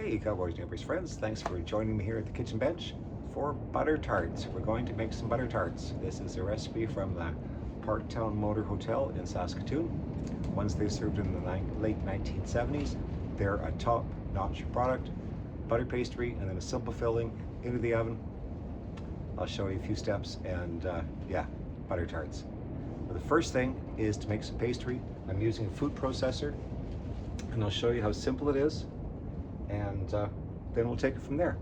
Hey cowboys, neighbors, friends, thanks for joining me here at the kitchen bench for butter tarts. We're going to make some butter tarts. This is a recipe from the Parktown Motor Hotel in Saskatoon. Ones they served in the late 1970s. They're a top-notch product. Butter pastry and then a simple filling into the oven. I'll show you a few steps and yeah, butter tarts. But the first thing is to make some pastry. I'm using a food processor and I'll show you how simple it is. And then we'll take it from there.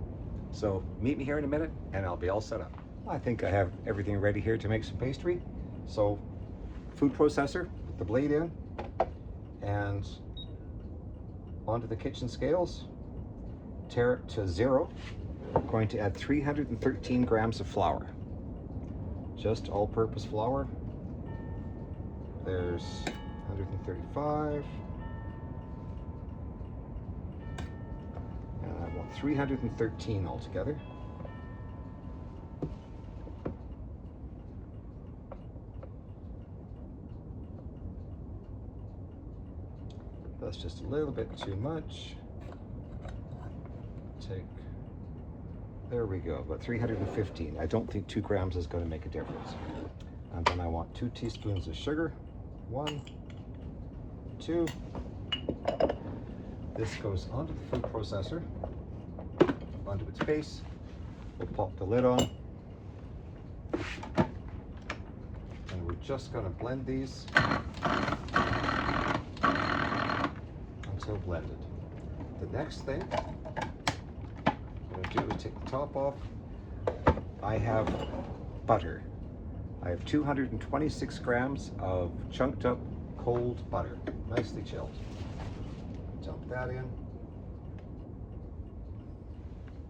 So meet me here in a minute and I'll be all set up. I think I have everything ready here to make some pastry. So food processor with the blade in and onto the kitchen scales, tare it to 0. I'm going to add 313 grams of flour, just all-purpose flour. There's 135. 313 altogether. That's just a little bit too much. There we go, about 315. I don't think 2 grams is going to make a difference. And then I want 2 teaspoons of sugar. 1, 2. This goes onto the food processor, onto its base. We'll pop the lid on. And we're just going to blend these until blended. The next thing I'm going to do is take the top off. I have butter. I have 226 grams of chunked up cold butter, nicely chilled. Dump that in.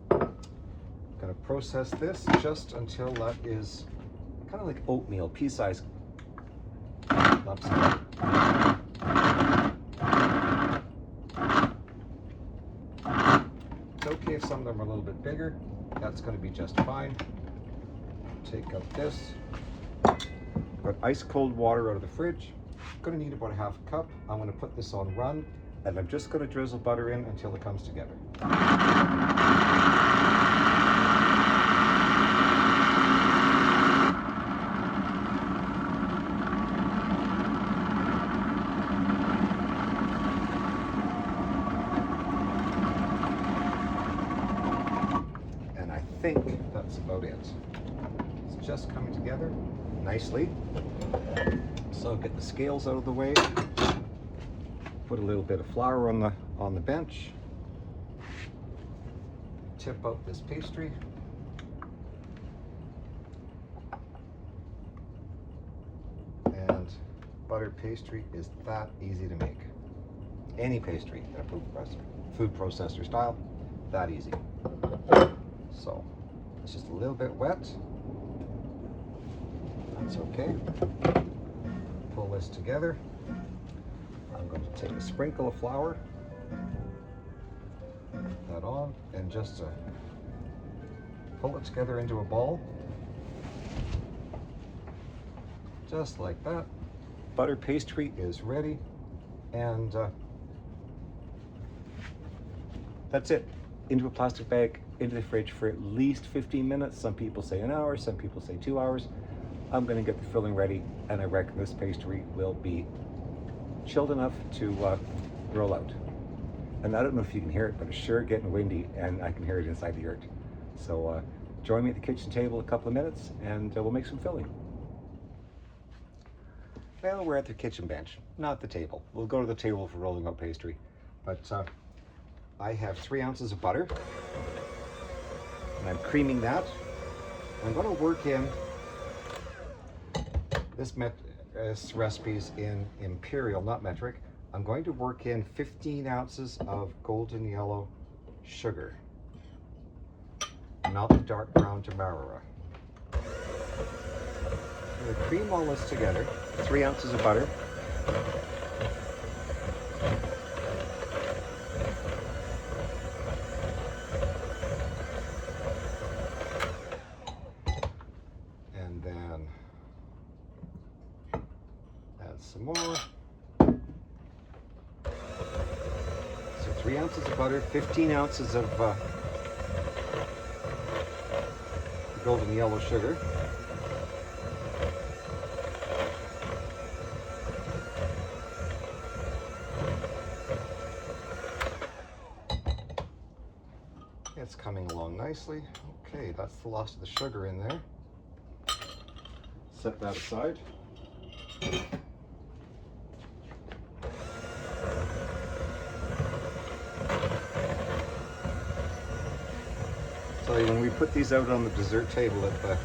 Going to process this just until that is kind of like oatmeal, pea-sized lumps. It's okay if some of them are a little bit bigger. That's going to be just fine. Take out this. Got ice cold water out of the fridge. Going to need about a half a cup. I'm going to put this on run, and I'm just going to drizzle butter in until it comes together. And I think that's about it. It's just coming together nicely. So get the scales out of the way. Put a little bit of flour on the bench. Tip out this pastry. And butter pastry is that easy to make. Any pastry in a food processor style, that easy. So it's just a little bit wet. That's okay. Pull this together. I'm going to take a sprinkle of flour, put that on, and just pull it together into a ball. Just like that. Butter pastry is ready, and that's it. Into a plastic bag, into the fridge for at least 15 minutes. Some people say an hour, some people say 2 hours. I'm going to get the filling ready, and I reckon this pastry will be chilled enough to roll out. And I don't know if you can hear it, but it's sure getting windy, and I can hear it inside the yurt. So join me at the kitchen table a couple of minutes, and we'll make some filling. Well, we're at the kitchen bench, not the table. We'll go to the table for rolling out pastry. But I have 3 ounces of butter, and I'm creaming that. I'm going to work in this recipe's in imperial, not metric. I'm going to work in 15 ounces of golden yellow sugar, not the dark brown Demerara. I'm going to cream all this together. 3 ounces of butter. And then add some more. So 3 ounces ounces of butter, 15 ounces of golden yellow sugar. It's coming along nicely. Okay, that's the last of the sugar in there. Set that aside. So when we put these out on the dessert table at the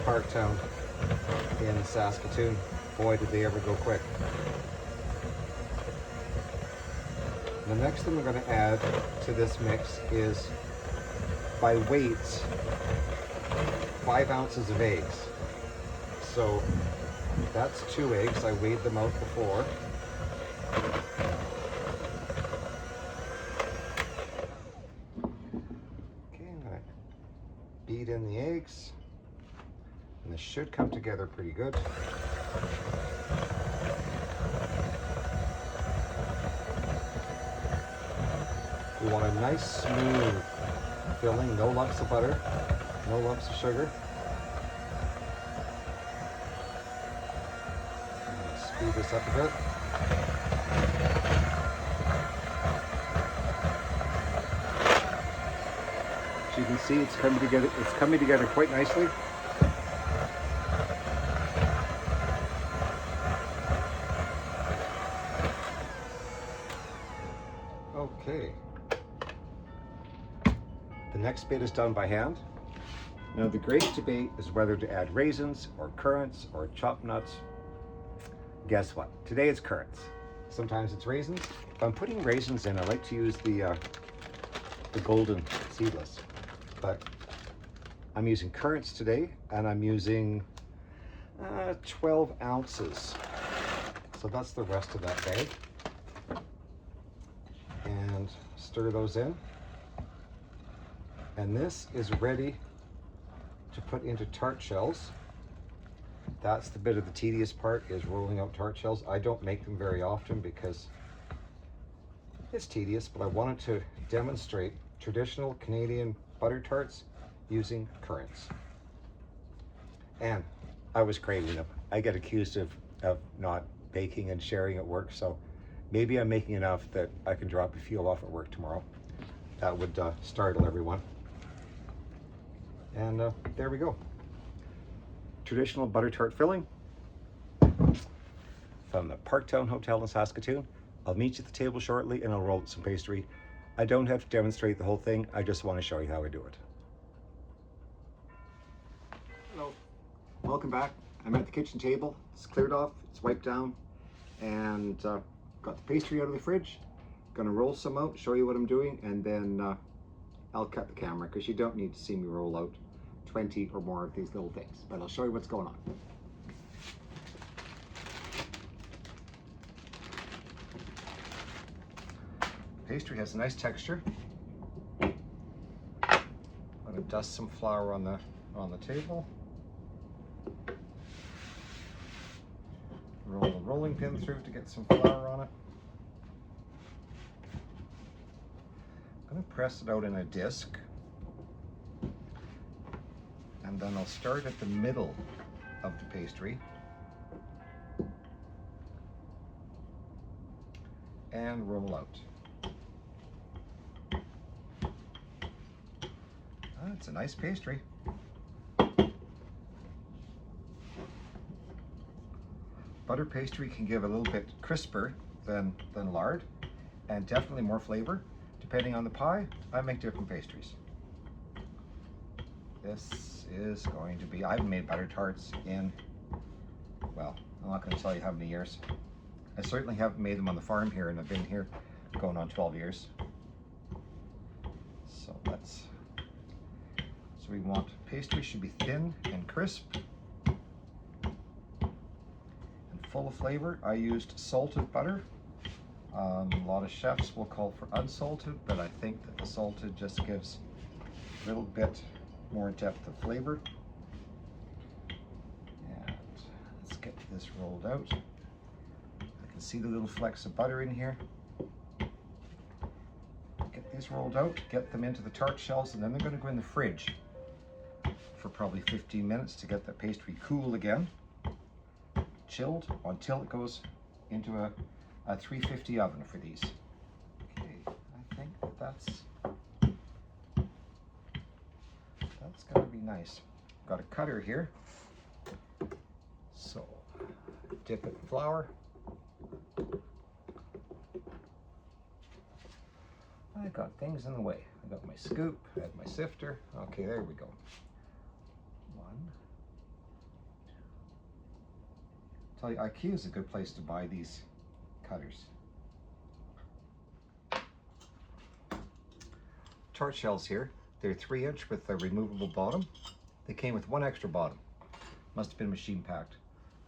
Parktown in Saskatoon, boy did they ever go quick. The next thing we're going to add to this mix is, by weights, 5 ounces of eggs. So that's 2 eggs. I weighed them out before. Okay, I'm going to beat in the eggs, and this should come together pretty good. We want a nice smooth filling, no lumps of butter, no lumps of sugar. I'm going to speed this up a bit. As you can see, it's coming together quite nicely. Okay. The next bit is done by hand. Now the great debate is whether to add raisins or currants or chopped nuts. Guess what? Today it's currants. Sometimes it's raisins. If I'm putting raisins in, I like to use the golden seedless. But I'm using currants today, and I'm using 12 ounces. So that's the rest of that bag. And stir those in. And this is ready to put into tart shells. That's the bit of the tedious part, is rolling out tart shells. I don't make them very often because it's tedious, but I wanted to demonstrate traditional Canadian butter tarts using currants. And I was craving them. I get accused of not baking and sharing at work, so maybe I'm making enough that I can drop a few off at work tomorrow. That would startle everyone. And there we go. Traditional butter tart filling from the Parktown Hotel in Saskatoon. I'll meet you at the table shortly, and I'll roll out some pastry. I don't have to demonstrate the whole thing. I just want to show you how I do it. Hello, welcome back. I'm at the kitchen table. It's cleared off, it's wiped down, and got the pastry out of the fridge. Gonna roll some out, show you what I'm doing, and then I'll cut the camera because you don't need to see me roll out 20 or more of these little things, but I'll show you what's going on. Pastry has a nice texture. I'm going to dust some flour on the table. Roll the rolling pin through to get some flour on it. I'm going to press it out in a disc, and then I'll start at the middle of the pastry and roll out. It's a nice pastry. Butter pastry can give a little bit crisper than lard, and definitely more flavor. Depending on the pie, I make different pastries. This is going to be, I haven't made butter tarts in, well, I'm not going to tell you how many years. I certainly haven't made them on the farm here, and I've been here going on 12 years. So we want pastry should be thin and crisp and full of flavor. I used salted butter. A lot of chefs will call for unsalted, but I think that the salted just gives a little bit more depth of flavor. And let's get this rolled out. I can see the little flecks of butter in here. these rolled out, get them into the tart shells, and then they're going to go in the fridge for probably 15 minutes to get the pastry cool again, chilled, until it goes into a 350 oven for these. Okay, I think that's going to be nice. Got a cutter here, so dip it in flour. I got things in the way. I got my scoop, I have my sifter. Okay, there we go. One. Tell you, IKEA is a good place to buy these cutters. Tart shells here. They're 3-inch with a removable bottom. They came with one extra bottom. Must have been machine packed.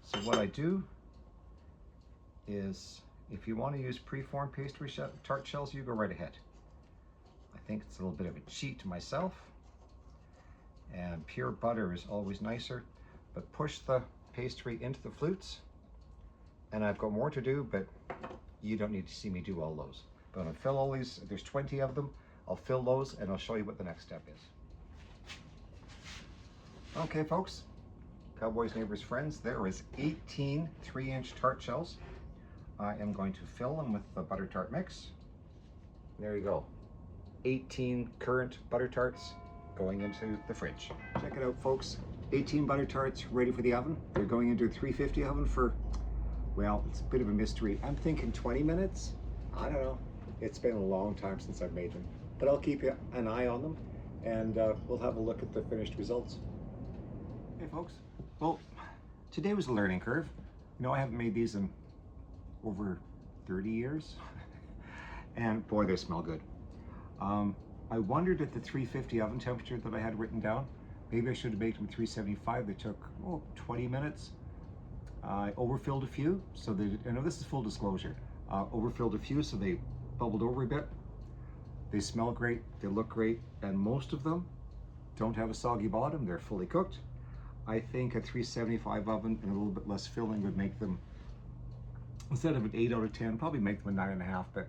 So what I do is, if you want to use preformed pastry tart shells, you go right ahead. I think it's a little bit of a cheat to myself, and pure butter is always nicer, but push the pastry into the flutes, and I've got more to do, but you don't need to see me do all those. But I'm gonna fill all these, there's 20 of them, I'll fill those and I'll show you what the next step is. Okay folks, cowboys, neighbors, friends, there is 18 3-inch tart shells. I am going to fill them with the butter tart mix. There you go. 18 current butter tarts going into the fridge. Check it out folks, 18 butter tarts ready for the oven. They're going into a 350 oven for, well, it's a bit of a mystery. I'm thinking 20 minutes. I don't know. It's been a long time since I've made them, but I'll keep an eye on them, and we'll have a look at the finished results. Hey folks, well, today was a learning curve. You know, I haven't made these in over 30 years, and boy, they smell good. I wondered at the 350 oven temperature that I had written down, maybe I should have baked them at 375. They took 20 minutes. I overfilled a few, so they, I know this is full disclosure, overfilled a few so they bubbled over a bit. They smell great, they look great, and most of them don't have a soggy bottom. They're fully cooked. I think a 375 oven and a little bit less filling would make them, instead of an 8 out of 10, probably make them a 9.5, but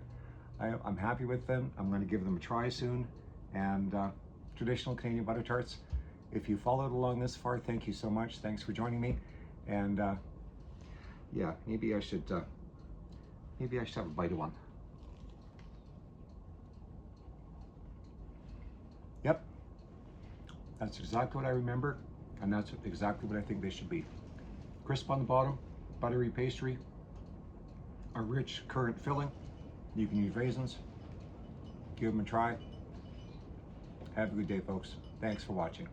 I'm happy with them. I'm going to give them a try soon. And traditional Canadian butter tarts, if you followed along this far, thank you so much. Thanks for joining me. And yeah, maybe I should have a bite of one. Yep, that's exactly what I remember, and that's exactly what I think they should be. Crisp on the bottom, buttery pastry, a rich currant filling. You can use raisins. Give them a try. Have a good day, folks. Thanks for watching.